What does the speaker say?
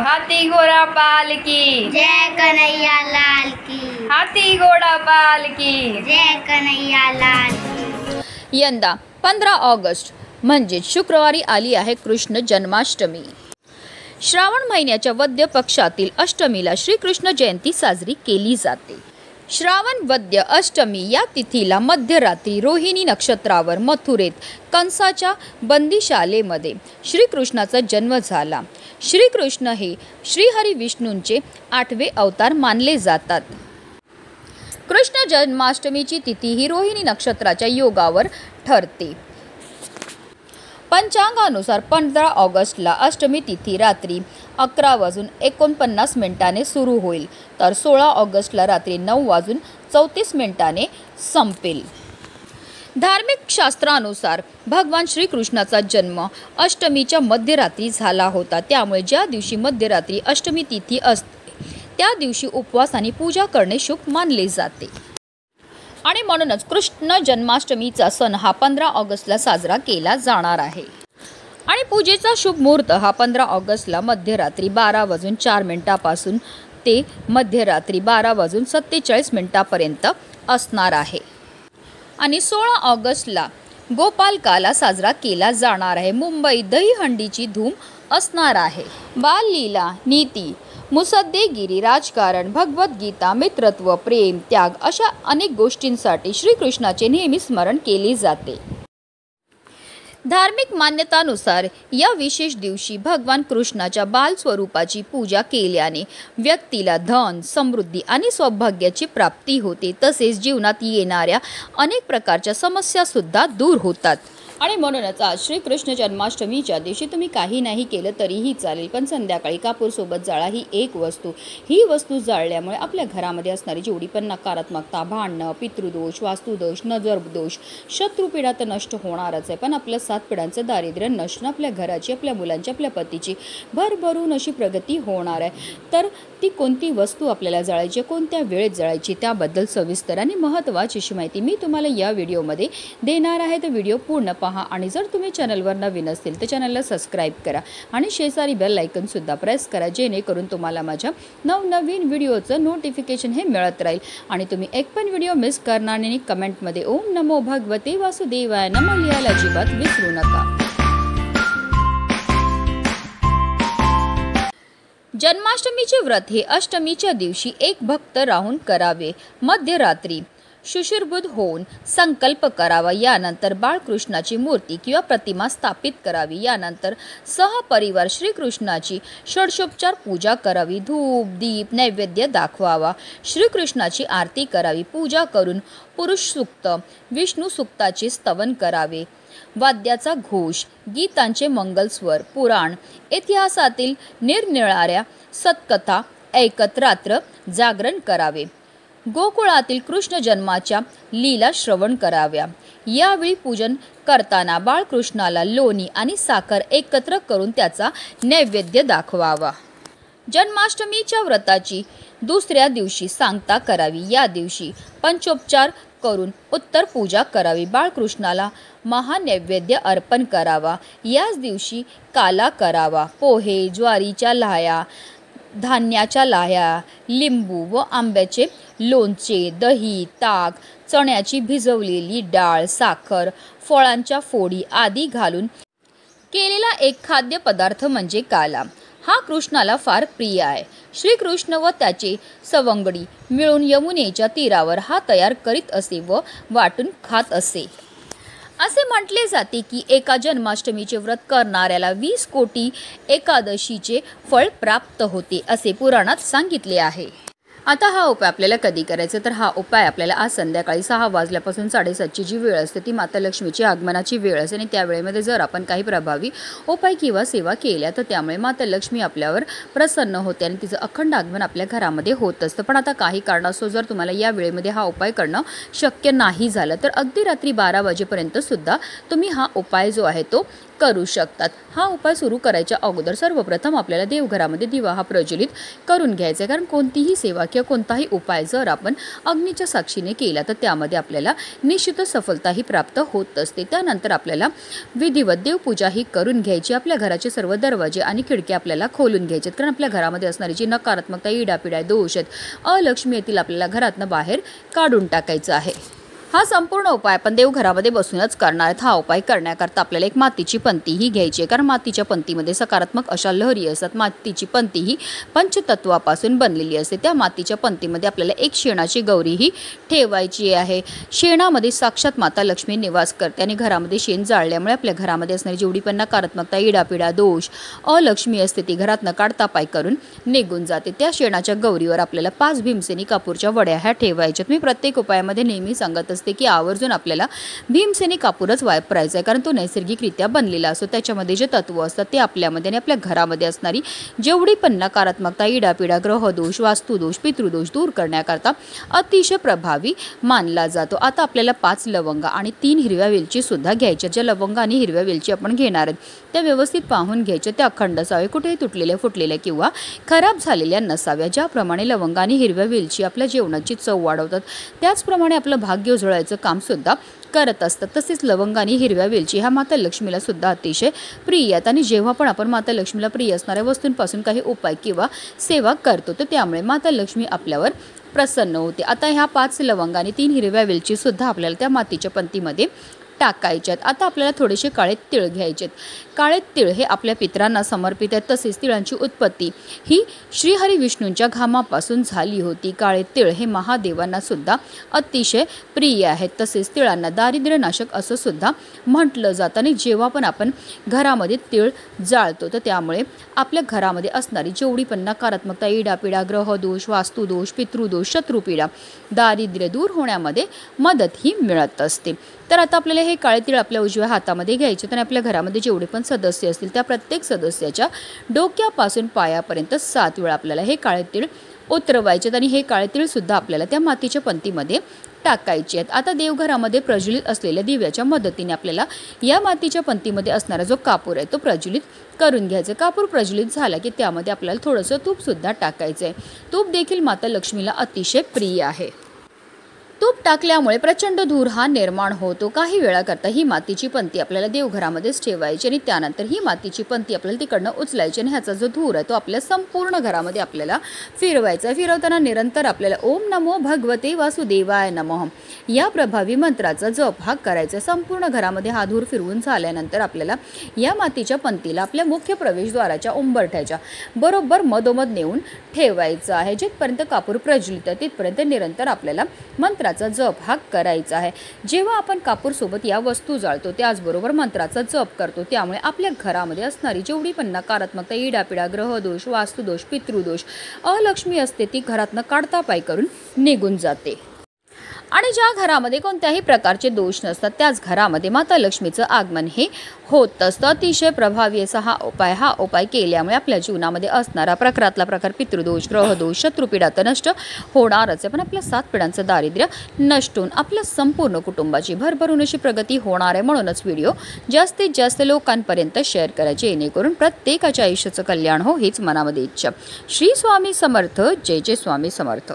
हाथी घोड़ा पाल की जय कन्हैया लाल की। हाथी घोड़ा पाल की जय कन्हैया लाल की। यंदा 15 ऑगस्ट म्हणजेच शुक्रवारी आली आहे कृष्ण जन्माष्टमी। श्रावण महिन्याच्या वद्य पक्षातील अष्टमीला श्रीकृष्ण जयंती साजरी केली जाते। श्रावण वद्य अष्टमी या तिथीला मध्यरात्री रोहिणी नक्षत्रावर मथुरेत कंसाच्या बंदीशालेमध्ये श्रीकृष्णाचा जन्म झाला। श्रीकृष्ण हे श्रीहरी विष्णूंचे 8वे अवतार मानले जातात। कृष्ण जन्माष्टमीची तिथी ही रोहिणी नक्षत्राच्या योगावर ठरते। पंचांगानुसार 15 ऑगस्टला अष्टमी तिथी रात्री 11:49 सुरू होईल, तर 16 ऑगस्टला रात्री 9:34 संपेल। धार्मिक शास्त्रानुसार भगवान श्रीकृष्णाचा जन्म अष्टमीच्या मध्यरात्री झाला होता, त्यामुळे ज्या दिवशी मध्यरात्री अष्टमी तिथी असते त्या दिवशी उपवास आणि पूजा करणे शुभ मानले जाते आणि म्हणूनच कृष्ण जन्माष्टमीचा सण हा 15 ऑगस्टला साजरा केला जाणार आहे। आणि पूजेचा शुभ मुहूर्त हा 15 ऑगस्टला मध्यरात्री 12:04 पासून ते मध्यरात्री 12:47 पर्यंत असणार आहे। आणि 16 ऑगस्टला गोपालकाला साजरा केला जाणार आहे। मुंबई दहीहंडीची धूम असणार आहे। बाललीला, नीती, मुसद्देगिरी, राजकारण, भगवद्गीता, मित्रत्व, प्रेम, त्याग अशा अनेक गोष्टींसाठी श्रीकृष्णाचे नेहमी स्मरण केले जाते। धार्मिक मान्यतानुसार या विशेष दिवशी भगवान कृष्णाच्या बाल स्वरूपाची पूजा केल्याने व्यक्तीला धन, समृद्धी आणि सौभाग्याची प्राप्ती होते, तसेच जीवनात येणाऱ्या अनेक प्रकारच्या समस्या सुद्धा दूर होतात। आणि म्हणूनच आज श्रीकृष्ण जन्माष्टमीच्या दिवशी तुम्ही काही नाही केलं तरीही चालेल, पण संध्याकाळी कापूरसोबत जाळा ही एक वस्तू। ही वस्तू जाळल्यामुळे आपल्या घरामध्ये असणारी जेवढी पण नकारात्मकता, भांडणं, पितृदोष, वास्तुदोष, नजरदोष, शत्रुपीडा तर नष्ट होणारच आहे, पण आपल्या 7 पिढ्यांचं दारिद्र्य नष्ट, आपल्या घराची, आपल्या मुलांची, आपल्या पतीची भरभरून अशी प्रगती होणार आहे। तर ती कोणती वस्तू आपल्याला जाळायची, कोणत्या वेळेत जाळायची, त्याबद्दल सविस्तर आणि महत्त्वाची अशी माहिती मी तुम्हाला या व्हिडिओमध्ये देणार आहे। तर व्हिडिओ पूर्ण पहा आणि जर तुम्ही चॅनलवर नवीन असतील तर चॅनलला सबस्क्राईब करा आणि शेजारी बेल आयकॉन सुद्धा प्रेस करा, जेणेकरून तुम्हाला माझ्या नवनवीन व्हिडिओचं नोटिफिकेशन हे मिळत राहील आणि तुम्ही एक पण व्हिडिओ मिस करणार नाही। कमेंटमध्ये ओम नमो भगवते वासुदेवाय नमः लिहायला अजिबात विसरू नका। जन्माष्टमीचे व्रत हे अष्टमीच्या दिवशी एक भक्त राहून करावे। मध्यरात्री शुचिर्भूत होऊन संकल्प करावा, यानंतर बाळकृष्णाची मूर्ती किंवा प्रतिमा स्थापित करावी, यानंतर सहपरिवार श्रीकृष्णाची षोडशोपचार पूजा करावी, धूप दीप नैवेद्य दाखवावा, श्रीकृष्णाची आरती करावी, पूजा करून पुरुष सूक्त, विष्णू सूक्ताचे स्तवन करावे, वाद्याचा घोष, गीतांचे मंगलस्वर, पुराण, इतिहासातील निरनिराळ्या सत्कथा ऐकत रात्र जागरण करावे, गोकुळातील कृष्ण जन्माच्या लीला श्रवण कराव्या। यावेळी पूजन करताना बाळकृष्णाला लोणी आणि साखर एकत्र करून त्याचा नैवेद्य दाखवावा। जन्माष्टमीच्या व्रताची दुसऱ्या दिवशी सांगता करावी। या दिवशी पंचोपचार करून उत्तर पूजा करावी, बाळकृष्णाला महानैवेद्य अर्पण करावा। याच दिवशी काला करावा, पोहे, ज्वारीच्या लाह्या, धान्याच्या लाह्या, लिंबू व आंब्याचे लोणचे, दही, ताक, चण्याची भिजवलेली डाळ, साखर, फळांच्या फोडी आदी घालून केलेला एक खाद्यपदार्थ म्हणजे काला। हा कृष्णाला फार प्रिय आहे। श्रीकृष्ण व त्याचे सवंगडी मिळून यमुनेच्या तीरावर हा तयार करीत असे व वाटून खात असे। असे म्हटले जाते की एका जन्माष्टमीचे व्रत करणाऱ्याला 20 कोटी एकादशीचे फळ प्राप्त होते, असे पुराणात सांगितले आहे। आता हा उपाय आपल्याला कधी करायचा, तर हा उपाय आपल्याला आज संध्याकाळी 6 वाजल्यापासून 7:30ची जी वेळ असते ती माता लक्ष्मीची आगमनाची वेळ असते आणि त्या वेळेमध्ये जर आपण काही प्रभावी उपाय किंवा सेवा केल्या तर त्यामुळे माता लक्ष्मी आपल्यावर प्रसन्न होते आणि तिचं अखंड आगमन आपल्या घरामध्ये होत असतं। पण आता काही कारणास्तव जर तुम्हाला या वेळेमध्ये हा उपाय करणं शक्य नाही झालं तर अगदी रात्री 12 वाजेपर्यंत सुद्धा तुम्ही हा उपाय जो आहे तो करू शकतात। हा उपाय सुरू करायच्या अगोदर सर्वप्रथम आपल्याला देवघरामध्ये दिवा हा प्रज्वलित करून घ्यायचा आहे, कारण कोणतीही सेवा किंवा कोणताही उपाय जर आपण अग्नीच्या साक्षीने केला तर त्यामध्ये आपल्याला निश्चित सफलताही प्राप्त होत असते। त्यानंतर आपल्याला विधिवत देवपूजा ही करून घ्यायची। आपल्या घराचे सर्व दरवाजे आणि खिडकी आपल्याला खोलून घ्यायचे, कारण आपल्या घरामध्ये असणारी जी नकारात्मकता, इडापिडा, दोष आहेत, अलक्ष्मी येथील आपल्याला घरातनं बाहेर काढून टाकायचं आहे। हा संपूर्ण उपाय आपण देवघरामध्ये बसूनच करणार आहेत। हा उपाय करण्याकरता आपल्याला एक मातीची पंती ही घ्यायची आहे, कारण मातीच्या पंतीमध्ये सकारात्मक अशा लहरी असतात। मातीची पंती ही पंचतत्वापासून बनलेली असते। त्या मातीच्या पंतीमध्ये आपल्याला एक शेणाची गौरी ही ठेवायची आहे। शेणामध्ये साक्षात माता लक्ष्मी निवास करते आणि घरामध्ये शेण जाळल्यामुळे आपल्या घरामध्ये असणारी जेवढी पण नकारात्मकता, इडापिडा, दोष, अलक्ष्मी असते ती घरात न काढता पाय करून निघून जाते। त्या शेणाच्या गौरीवर आपल्याला 5 भीमसेनी कापूरच्या वड्या ह्या ठेवायच्यात। मी प्रत्येक उपायामध्ये नेहमी सांगत असते की आवर्जून आपल्याला भीमसेनी कापूरच वापरायचा आहे, कारण तो नैसर्गिकरित्या बनलेला असतो। त्याच्यामध्ये जे तत्व असतात ते आपल्यामध्ये आणि आपल्या घरामध्ये असणारी जेवढी पण नकारात्मकता, इडापिडा, ग्रहदोष, वास्तुदोष, पितृदोष दूर करण्याकरता अतिशय प्रभावी मानला जातो। आता आपल्याला 5 लवंगा आणि 3 हिरव्या वेलची सुद्धा घ्यायच्या। ज्या लवंगा आणि हिरव्या वेलची आपण घेणार आहोत त्या व्यवस्थित पाहून घ्यायच्या, त्या अखंड असाव्या, कुठेही तुटलेल्या, फुटलेल्या किंवा खराब झालेल्या नसाव्या। ज्याप्रमाणे लवंगा आणि हिरव्या वेलची आपल्या जेवणाची चव वाढवतात, त्याचप्रमाणे आपलं भाग्य उजळायचं काम सुद्धा करत असतात। तसेच लवंग आणि हिरव्या वेलची ह्या माता लक्ष्मीला सुद्धा अतिशय प्रिय आहेत आणि जेव्हा पण आपण माता लक्ष्मीला प्रिय असणाऱ्या वस्तूंपासून काही उपाय किंवा सेवा करतो तर त्यामुळे माता लक्ष्मी आपल्यावर प्रसन्न होते। आता ह्या 5 लवंग आणि 3 हिरव्या वेलची सुद्धा आपल्याला त्या मातीच्या पंतीमध्ये टाकायच्यात। आता आपल्याला थोडेसे काळे तीळ घ्यायचेत। काळे तीळ हे आपल्या पितरांना समर्पित आहेत। तसेच तिळांची उत्पत्ती ही श्रीहरी विष्णूंच्या घामापासून झाली होती। काळे तीळ हे महादेवांना सुद्धा अतिशय प्रिय आहेत। तसेच तिळांना दारिद्र्यनाशक असं सुद्धा म्हटलं जातं आणि जेव्हा पण आपण घरामध्ये तीळ जाळतो तर त्यामुळे आपल्या घरामध्ये असणारी जेवढी पण नकारात्मकता, इडापिडा, ग्रहदोष, वास्तुदोष, पितृदोष, शत्रुपीडा, दारिद्र्य दूर होण्यामध्ये मदत ही मिळत असते। तर आता आपल्याला हे काळे तीळ आपल्या उजव्या हातामध्ये घ्यायचे आणि आपल्या घरामध्ये जेवढे पण सदस्य असतील त्या प्रत्येक सदस्याच्या डोक्यापासून पायापर्यंत 7 वेळा आपल्याला हे काळे तीळ उतरवायचे आणि हे काळे तीळ सुद्धा आपल्याला त्या मातीच्या पंतीमध्ये टाकायचे आहेत। आता देवघरामध्ये प्रज्वलित असलेल्या दिव्याच्या मदतीने आपल्याला या मातीच्या पंतीमध्ये असणारा जो कापूर आहे तो प्रज्वलित करून घ्यायचा। कापूर प्रज्वलित झाला की त्यामध्ये आपल्याला थोडंसं तूप सुद्धा टाकायचं आहे। तूप देखील माता लक्ष्मीला अतिशय प्रिय आहे। तूप टाकल्यामुळे प्रचंड धूर हा निर्माण होतो। काही वेळाकरता ही मातीची पंती आपल्याला देवघरामध्येच ठेवायची आणि त्यानंतर ही मातीची पंती आपल्याला तिकडनं उचलायची आणि ह्याचा जो धूर आहे तो आपल्या संपूर्ण घरामध्ये आपल्याला फिरवायचा। फिरवताना निरंतर आपल्याला ओम नमो भगवते वासुदेवाय नमः या प्रभावी मंत्राचा जप हा करायचा। संपूर्ण घरामध्ये हा धूर फिरवून झाल्यानंतर आपल्याला या मातीच्या पंतीला आपल्या मुख्य प्रवेशद्वाराच्या उंबरठ्याच्या बरोबर मधोमध नेऊन ठेवायचं आहे। जिथपर्यंत कापूर प्रज्वलित आहे तिथपर्यंत निरंतर आपल्याला मंत्राचा जप हा करायचा आहे। जेव्हा आपण कापूर सोबत या वस्तू जाळतो त्याचबरोबर मंत्राचा जप करतो त्यामुळे आपल्या घरामध्ये असणारी जेवढी पण नकारात्मकता, इडापिडा, ग्रहदोष, वास्तुदोष, पितृदोष, अलक्ष्मी असते ती घरातनं काढता पाय करून निघून जाते। आणि ज्या घरामध्ये कोणत्याही प्रकारचे दोष नसतात त्याच घरामध्ये माता लक्ष्मीचं आगमन हे होत असतं। अतिशय प्रभावी असा हा उपाय केल्यामुळे आपल्या जीवनामध्ये असणारा प्रकारातला प्रकार, पितृदोष, ग्रहदोष, शत्रुपीडा तर नष्ट होणारच आहे, पण आपल्या 7 पिढ्यांचं दारिद्र्य नष्ट होऊन आपल्या संपूर्ण कुटुंबाची भरभरून अशी प्रगती होणार आहे। म्हणूनच व्हिडिओ जास्तीत जास्त लोकांपर्यंत शेअर करायचे, जेणेकरून प्रत्येकाच्या आयुष्याचं कल्याण हो हीच मनामध्ये इच्छा। श्री स्वामी समर्थ। जय जय स्वामी समर्थ।